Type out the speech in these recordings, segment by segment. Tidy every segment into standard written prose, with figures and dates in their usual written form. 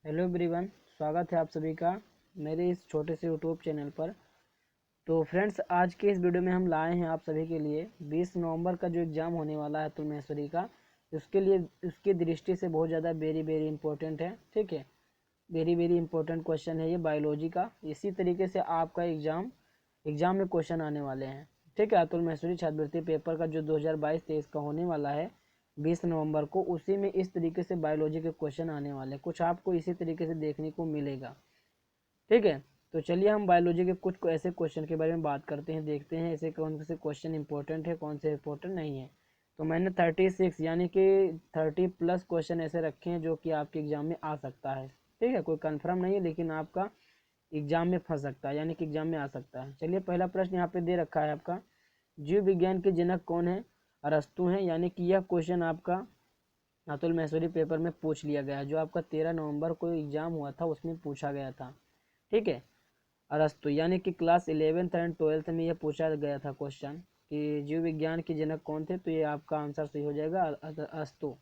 Hello everyone, स्वागत है आप सभी का मेरे इस छोटे से यूट्यूब चैनल पर। तो फ्रेंड्स, आज के इस वीडियो में हम लाए हैं आप सभी के लिए 20 नवंबर का जो एग्ज़ाम होने वाला है अतुल महेश्वरी का, उसके लिए उसकी दृष्टि से बहुत ज़्यादा वेरी इंपॉर्टेंट है। ठीक है, वेरी इंपॉर्टेंट क्वेश्चन है ये बायोलॉजी का। इसी तरीके से आपका एग्ज़ाम में क्वेश्चन आने वाले हैं। ठीक है, अतुल महेश्वरी छात्रवृत्ति पेपर का जो 2022-23 का होने वाला है 20 नवंबर को, उसी में इस तरीके से बायोलॉजी के क्वेश्चन आने वाले हैं। कुछ आपको इसी तरीके से देखने को मिलेगा। ठीक है, तो चलिए हम बायोलॉजी के कुछ ऐसे क्वेश्चन के बारे में बात करते हैं, देखते हैं ऐसे कौन से क्वेश्चन इंपॉर्टेंट है, कौन से इंपॉर्टेंट नहीं है। तो मैंने 36 यानी कि 30+ क्वेश्चन ऐसे रखे हैं जो कि आपके एग्जाम में आ सकता है। ठीक है, कोई कंफर्म नहीं है लेकिन आपका एग्जाम में फंस सकता है, यानी कि एग्जाम में आ सकता है। चलिए, पहला प्रश्न यहाँ पे दे रखा है आपका, जीव विज्ञान के जनक कौन है? अरस्तु हैं। यानी कि यह क्वेश्चन आपका अतुल महेश्वरी पेपर में पूछ लिया गया है, जो आपका 13 नवंबर को एग्जाम हुआ था उसमें पूछा गया था। ठीक है, अरस्तु यानी कि क्लास 11th एंड 12th में यह पूछा गया था क्वेश्चन कि जीव विज्ञान के जनक कौन थे, तो ये आपका आंसर सही हो जाएगा, अरस्तु।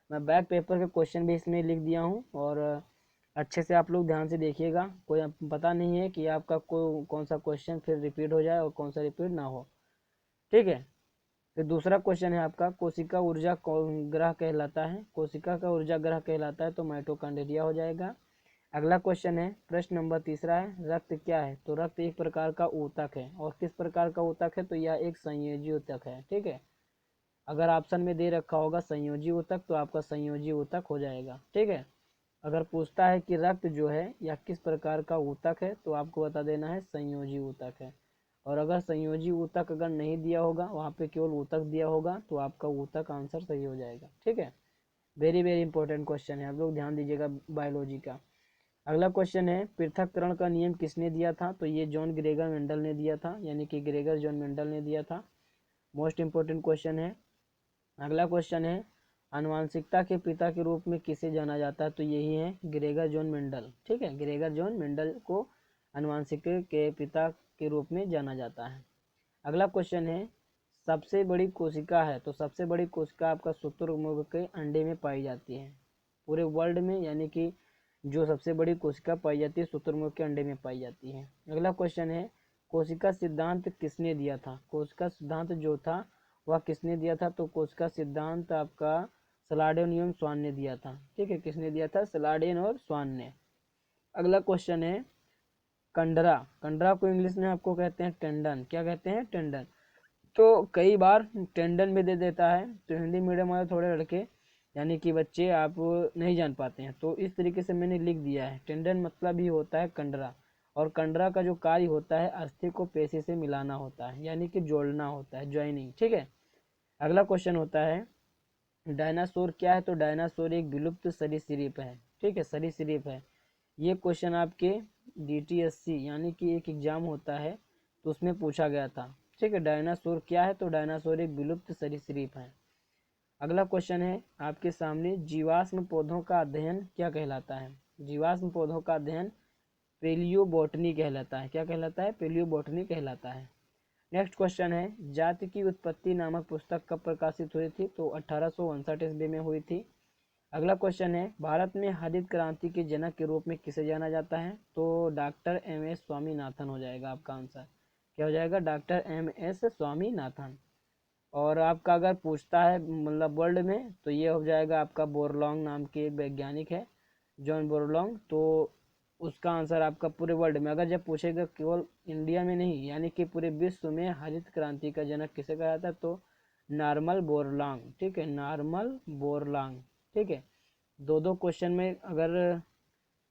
मैं बैक पेपर के क्वेश्चन भी इसमें लिख दिया हूँ, और अच्छे से आप लोग ध्यान से देखिएगा। कोई पता नहीं है कि आपका कौन सा क्वेश्चन फिर रिपीट हो जाए और कौन सा रिपीट ना हो। ठीक है, फिर दूसरा क्वेश्चन है आपका, कोशिका ऊर्जा ग्रह कहलाता है? कोशिका का ऊर्जा ग्रह कहलाता है तो माइटोकॉन्ड्रिया हो जाएगा। अगला क्वेश्चन है, प्रश्न नंबर तीसरा है, रक्त क्या है? तो रक्त एक प्रकार का ऊतक है। और किस प्रकार का ऊतक है? तो यह एक संयोजी ऊतक है। ठीक है, अगर ऑप्शन में दे रखा होगा संयोजी ऊतक तो आपका संयोजी ऊतक हो जाएगा। ठीक है, अगर पूछता है कि रक्त जो है यह किस प्रकार का ऊतक है, तो आपको बता देना है संयोजी ऊतक है। और अगर संयोजी ऊतक अगर नहीं दिया होगा, वहाँ पे केवल ऊतक दिया होगा, तो आपका ऊतक आंसर सही हो जाएगा। ठीक है, वेरी इंपॉर्टेंट क्वेश्चन है, आप लोग ध्यान दीजिएगा बायोलॉजी का। अगला क्वेश्चन है, पृथक्करण का नियम किसने दिया था? तो ये जॉन ग्रेगर मेंडल ने दिया था, यानी कि ग्रेगर जॉन मेंडल ने दिया था। मोस्ट इंपॉर्टेंट क्वेश्चन है। अगला क्वेश्चन है, आनुवांशिकता के पिता के रूप में किसे जाना जाता है? तो यही है ग्रेगर जॉन मेंडल। ठीक है, ग्रेगर जॉन मेंडल को आनुवांशिकी के पिता के रूप में जाना जाता है। अगला क्वेश्चन है, सबसे बड़ी कोशिका है? तो सबसे बड़ी कोशिका आपका शुतुरमुर्ग के अंडे में पाई जाती है पूरे वर्ल्ड में, यानी कि जो सबसे बड़ी कोशिका पाई जाती है शुतुरमुर्ग के अंडे में पाई जाती है। अगला क्वेश्चन है, कोशिका सिद्धांत किसने दिया था? कोशिका सिद्धांत जो था वह किसने दिया था? तो कोशिका सिद्धांत आपका सलाडेन एवं स्वान ने दिया था। ठीक है, किसने दिया था? सलाडेन और स्वान ने। अगला क्वेश्चन है, कंडरा। कंडरा को इंग्लिश में आपको कहते हैं टेंडन। क्या कहते हैं? टेंडन। तो कई बार टेंडन में दे देता है, तो हिंदी मीडियम वाले थोड़े लड़के यानी कि बच्चे आप नहीं जान पाते हैं, तो इस तरीके से मैंने लिख दिया है। टेंडन मतलब ही होता है कंडरा, और कंडरा का जो कार्य होता है अस्थि को पेशी से मिलाना होता है, यानी कि जोड़ना होता है, ज्वाइनिंग। ठीक है, अगला क्वेश्चन होता है, डायनासोर क्या है? तो डायनासोर एक विलुप्त सरीसृप है। ठीक है, सरीसृप है। ये क्वेश्चन आपके DTSC यानी कि एक एग्जाम होता है तो उसमें पूछा गया था। ठीक है, डायनासोर क्या है? तो डायनासोर एक विलुप्त सरीसृप है। अगला क्वेश्चन है आपके सामने, जीवाश्म पौधों का अध्ययन क्या कहलाता है? जीवाश्म पौधों का अध्ययन पेलियोबोटनी कहलाता है। क्या कहलाता है? पेलियोबोटनी कहलाता है। नेक्स्ट क्वेश्चन है, जाति की उत्पत्ति नामक पुस्तक कब प्रकाशित हुई थी? तो 1859 ईस्वी में हुई थी। अगला क्वेश्चन है, भारत में हरित क्रांति के जनक के रूप में किसे जाना जाता है? तो डॉक्टर MS स्वामीनाथन हो जाएगा आपका आंसर। क्या हो जाएगा? Doctor MS Swaminathan. और आपका अगर पूछता है मतलब वर्ल्ड में, तो ये हो जाएगा आपका बोरलॉन्ग नाम के एक वैज्ञानिक है, जॉन बोरलॉन्ग। तो उसका आंसर आपका पूरे वर्ल्ड में, अगर जब पूछेगा केवल इंडिया में नहीं यानी कि पूरे विश्व में हरित क्रांति का जनक किसे कहा जाता है? तो नॉर्मल बोरलॉन्ग। ठीक है, नॉर्मल बोरलॉन्ग। ठीक है, दो दो क्वेश्चन में अगर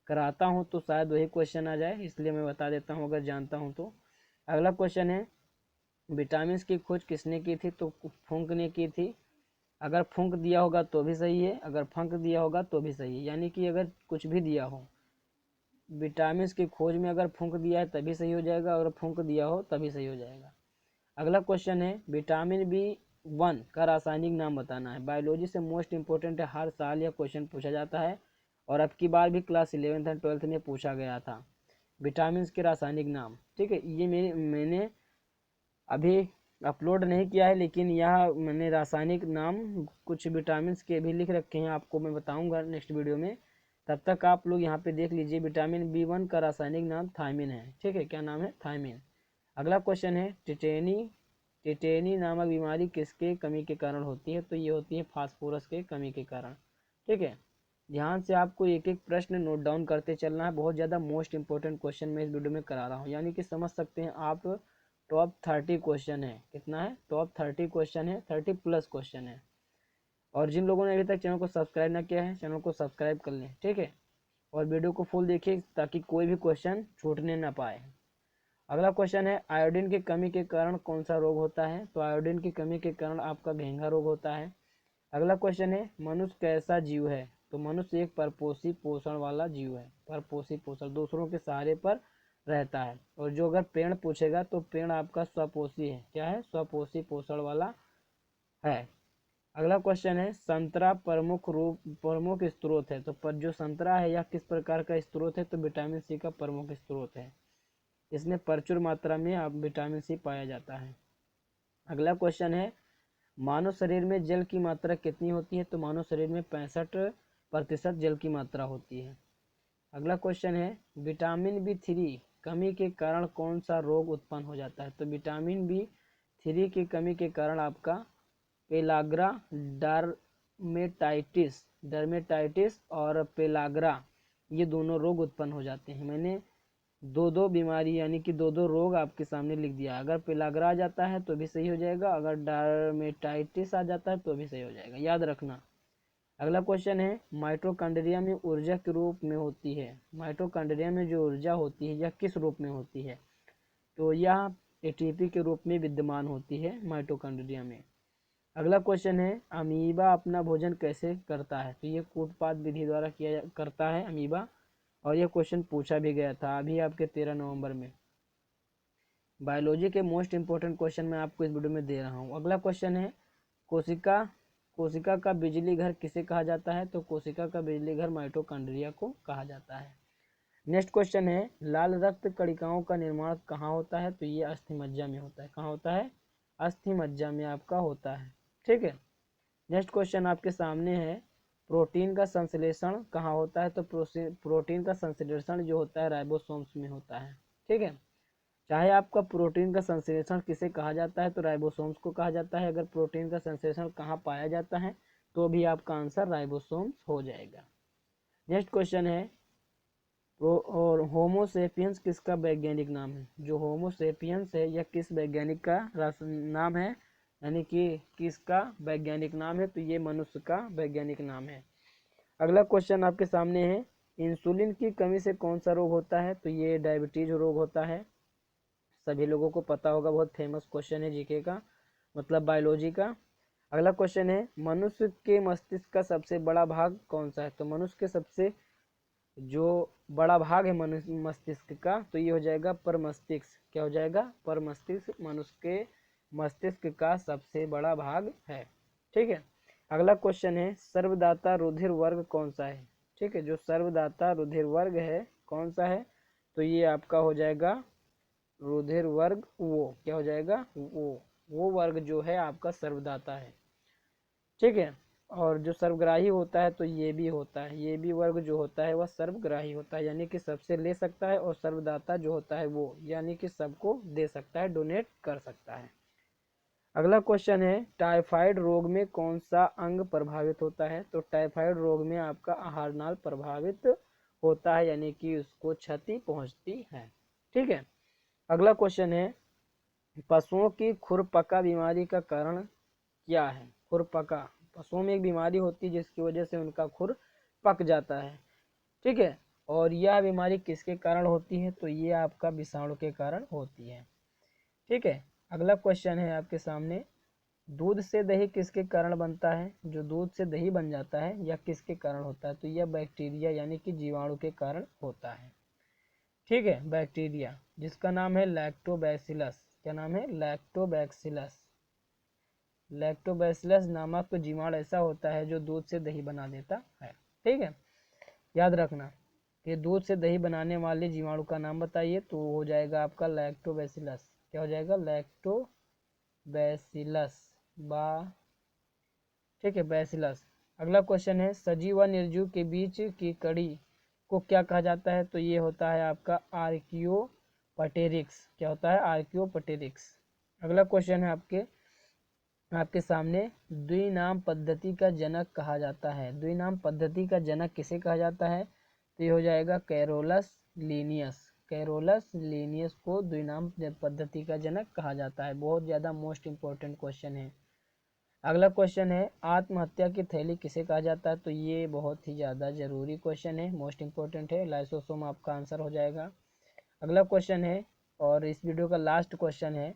कराता हूँ तो शायद वही क्वेश्चन आ जाए, इसलिए मैं बता देता हूँ अगर जानता हूँ तो। अगला क्वेश्चन है, विटामिन की खोज किसने की थी? तो फुंक ने की थी। अगर फुंक दिया होगा तो भी सही है, अगर फंक दिया होगा तो भी सही है, यानी कि अगर कुछ भी दिया हो, विटामिन की खोज में अगर फुंक दिया है तभी सही हो जाएगा, और फुंक दिया हो तभी सही हो जाएगा। अगला क्वेश्चन है, विटामिन B1 का रासायनिक नाम बताना है। बायोलॉजी से मोस्ट इंपोर्टेंट है, हर साल यह क्वेश्चन पूछा जाता है, और अब की बार भी क्लास 11th एंड 12th में पूछा गया था विटामिन के रासायनिक नाम। ठीक है, ये मैंने अभी अपलोड नहीं किया है, लेकिन यह मैंने रासायनिक नाम कुछ विटामिन के भी लिख रखे हैं, आपको मैं बताऊंगा नेक्स्ट वीडियो में। तब तक आप लोग यहाँ पे देख लीजिए, विटामिन बी 1 का रासायनिक नाम थायमिन है। ठीक है, क्या नाम है? थायमिन। अगला क्वेश्चन है, टिटेनी नामक बीमारी किसके कमी के कारण होती है? तो ये होती है फास्फोरस के कमी के कारण। ठीक है, ध्यान से आपको एक एक प्रश्न नोट डाउन करते चलना है। बहुत ज़्यादा मोस्ट इंपॉर्टेंट क्वेश्चन मैं इस वीडियो में करा रहा हूँ, यानी कि समझ सकते हैं आप टॉप 30 क्वेश्चन है। कितना है? टॉप 30 क्वेश्चन है, 30+ क्वेश्चन है। और जिन लोगों ने अभी तक चैनल को सब्सक्राइब ना किया है, चैनल को सब्सक्राइब कर लें। ठीक है, और वीडियो को फुल देखिए ताकि कोई भी क्वेश्चन छूटने ना पाए। अगला क्वेश्चन है, आयोडीन की कमी के कारण कौन सा रोग होता है? तो आयोडीन की कमी के कारण आपका घेंघा रोग होता है। अगला क्वेश्चन है, मनुष्य कैसा जीव है? तो मनुष्य एक परपोषी पोषण वाला जीव है। परपोषी पोषण, दूसरों के सहारे पर रहता है। और जो अगर पेड़ पूछेगा तो पेड़ आपका स्वपोषी है। क्या है? स्वपोषी पोषण वाला है। अगला क्वेश्चन है, संतरा प्रमुख स्रोत है। तो पर जो संतरा है यह किस प्रकार का स्रोत है? तो विटामिन सी का प्रमुख स्रोत है। इसमें प्रचुर मात्रा में आप विटामिन सी पाया जाता है। अगला क्वेश्चन है, मानव शरीर में जल की मात्रा कितनी होती है? तो मानव शरीर में 65% जल की मात्रा होती है। अगला क्वेश्चन है, विटामिन बी 3 कमी के कारण कौन सा रोग उत्पन्न हो जाता है? तो विटामिन बी 3 की कमी के कारण आपका पेलाग्रा डर्मेटाइटिस और पेलाग्रा, ये दोनों रोग उत्पन्न हो जाते हैं। मैंने दो दो बीमारी यानी कि दो दो रोग आपके सामने लिख दिया। अगर पेलाग्रा आ जाता है तो भी सही हो जाएगा, अगर डर्मेटाइटिस आ जाता है तो भी सही हो जाएगा, याद रखना। अगला क्वेश्चन है, माइटोकॉन्ड्रिया में ऊर्जा के रूप में होती है। माइटोकॉन्ड्रिया में जो ऊर्जा होती है यह किस रूप में होती है? तो यह एटीपी के रूप में विद्यमान होती है माइटोकॉन्ड्रिया में। अगला क्वेश्चन है, अमीबा अपना भोजन कैसे करता है? तो ये कूटपाद विधि द्वारा करता है अमीबा। और यह क्वेश्चन पूछा भी गया था अभी आपके 13 नवंबर में। बायोलॉजी के मोस्ट इंपोर्टेंट क्वेश्चन मैं आपको इस वीडियो में दे रहा हूँ। अगला क्वेश्चन है, कोशिका कोशिका का बिजली घर किसे कहा जाता है? तो कोशिका का बिजली घर माइटोकॉन्ड्रिया को कहा जाता है। नेक्स्ट क्वेश्चन है, लाल रक्त कणिकाओं का निर्माण कहाँ होता है? तो ये अस्थिमज्जा में होता है। कहाँ होता है? अस्थिमज्जा में आपका होता है। ठीक है, नेक्स्ट क्वेश्चन आपके सामने है, प्रोटीन का संश्लेषण कहाँ होता है? तो प्रोटीन का संश्लेषण जो होता है राइबोसोम्स में होता है। ठीक है, चाहे आपका प्रोटीन का संश्लेषण किसे कहा जाता है? तो राइबोसोम्स को कहा जाता है। अगर प्रोटीन का संश्लेषण कहाँ पाया जाता है तो भी आपका आंसर राइबोसोम्स हो जाएगा। नेक्स्ट क्वेश्चन है, और होमोसेपियंस किसका वैज्ञानिक नाम है? जो होमोसेपियंस है यह किस वैज्ञानिक का नाम है, यानी कि किसका वैज्ञानिक नाम है? तो ये मनुष्य का वैज्ञानिक नाम है। अगला क्वेश्चन आपके सामने है, इंसुलिन की कमी से कौन सा रोग होता है? तो ये डायबिटीज रोग होता है। सभी लोगों को पता होगा, बहुत फेमस क्वेश्चन है जीके का, मतलब बायोलॉजी का। अगला क्वेश्चन है, मनुष्य के मस्तिष्क का सबसे बड़ा भाग कौन सा है? तो मनुष्य के सबसे जो बड़ा भाग है मनुष्य मस्तिष्क का, तो ये हो जाएगा परमस्तिष्क। क्या हो जाएगा? परमस्तिष्क मनुष्य के मस्तिष्क का सबसे बड़ा भाग है। ठीक है, अगला क्वेश्चन है, सर्वदाता रुधिर वर्ग कौन सा है? ठीक है, जो सर्वदाता रुधिर वर्ग है कौन सा है? तो ये आपका हो जाएगा रुधिर वर्ग वो। क्या हो जाएगा? वो वर्ग जो है आपका सर्वदाता है। ठीक है, और जो सर्वग्राही होता है तो ये भी होता है, ये भी वर्ग जो होता है वह सर्वग्राही होता है, यानी कि सबसे ले सकता है। और सर्वदाता जो होता है वो यानी कि सबको दे सकता है, डोनेट कर सकता है। अगला क्वेश्चन है, टाइफाइड रोग में कौन सा अंग प्रभावित होता है? तो टाइफाइड रोग में आपका आहार नाल प्रभावित होता है, यानी कि उसको क्षति पहुंचती है। ठीक है, अगला क्वेश्चन है, पशुओं की खुरपका बीमारी का कारण क्या है? खुरपका, पशुओं में एक बीमारी होती है जिसकी वजह से उनका खुर पक जाता है। ठीक है, और यह बीमारी किसके कारण होती है? तो ये आपका विषाणु के कारण होती है। ठीक है, अगला क्वेश्चन है आपके सामने, दूध से दही किसके कारण बनता है? जो दूध से दही बन जाता है यह किसके कारण होता है? तो यह बैक्टीरिया यानी कि जीवाणु के कारण होता है। ठीक है, बैक्टीरिया जिसका नाम है लैक्टोबैसिलस। क्या नाम है? लैक्टोबैसिलस। लैक्टोबैसिलस नामक जीवाणु ऐसा होता है जो दूध से दही बना देता है। ठीक है, याद रखना कि दूध से दही बनाने वाले जीवाणु का नाम बताइए, तो हो जाएगा आपका लैक्टोबैसिलस। क्या हो जाएगा? लैक्टोबैसिलस बा। ठीक है, बैसिलस। अगला क्वेश्चन है सजीव व निर्जीव के बीच की कड़ी को क्या कहा जाता है? तो ये होता है आपका आर्कियोपटेरिक्स। क्या होता है? आर्कियोपटेरिक्स। अगला क्वेश्चन है आपके सामने, द्विनाम पद्धति का जनक कहा जाता है। द्विनाम पद्धति का जनक किसे कहा जाता है? तो ये हो जाएगा कैरोलस लीनियस। कैरोलस लीनियस को द्विनाम पद्धति का जनक कहा जाता है। बहुत ज़्यादा मोस्ट इंपॉर्टेंट क्वेश्चन है। अगला क्वेश्चन है आत्महत्या की थैली किसे कहा जाता है? तो ये बहुत ही ज़्यादा जरूरी क्वेश्चन है, मोस्ट इंपॉर्टेंट है। लाइसोसोम आपका आंसर हो जाएगा। अगला क्वेश्चन है और इस वीडियो का लास्ट क्वेश्चन है,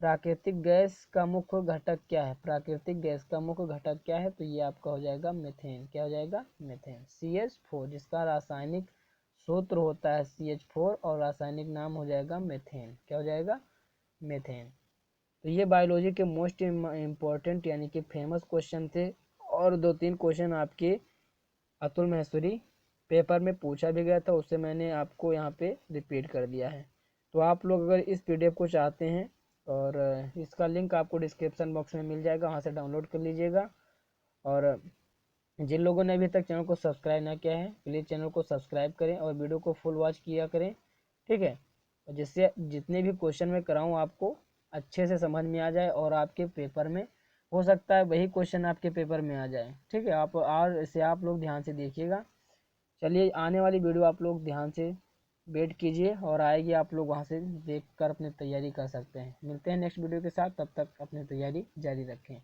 प्राकृतिक गैस का मुख्य घटक क्या है? प्राकृतिक गैस का मुख्य घटक क्या है? तो ये आपका हो जाएगा मीथेन। क्या हो जाएगा? मीथेन। CH4 जिसका रासायनिक सूत्र होता है CH4 और रासायनिक नाम हो जाएगा मीथेन। क्या हो जाएगा? मीथेन। तो ये बायोलॉजी के मोस्ट इम्पॉर्टेंट यानी कि फेमस क्वेश्चन थे, और 2-3 क्वेश्चन आपके अतुल महेश्वरी पेपर में पूछा भी गया था, उससे मैंने आपको यहाँ पे रिपीट कर दिया है। तो आप लोग अगर इस PDF को चाहते हैं, और इसका लिंक आपको डिस्क्रिप्शन बॉक्स में मिल जाएगा, वहाँ से डाउनलोड कर लीजिएगा। और जिन लोगों ने अभी तक चैनल को सब्सक्राइब ना किया है, प्लीज़ चैनल को सब्सक्राइब करें और वीडियो को फुल वॉच किया करें, ठीक है? और जिससे जितने भी क्वेश्चन मैं कराऊँ आपको अच्छे से समझ में आ जाए, और आपके पेपर में हो सकता है वही क्वेश्चन आपके पेपर में आ जाए, ठीक है? आप और इसे आप लोग ध्यान से देखिएगा। चलिए, आने वाली वीडियो आप लोग ध्यान से वेट कीजिए और आएगी, आप लोग वहाँ से देख कर अपनी तैयारी कर सकते हैं। मिलते हैं नेक्स्ट वीडियो के साथ, तब तक अपनी तैयारी जारी रखें।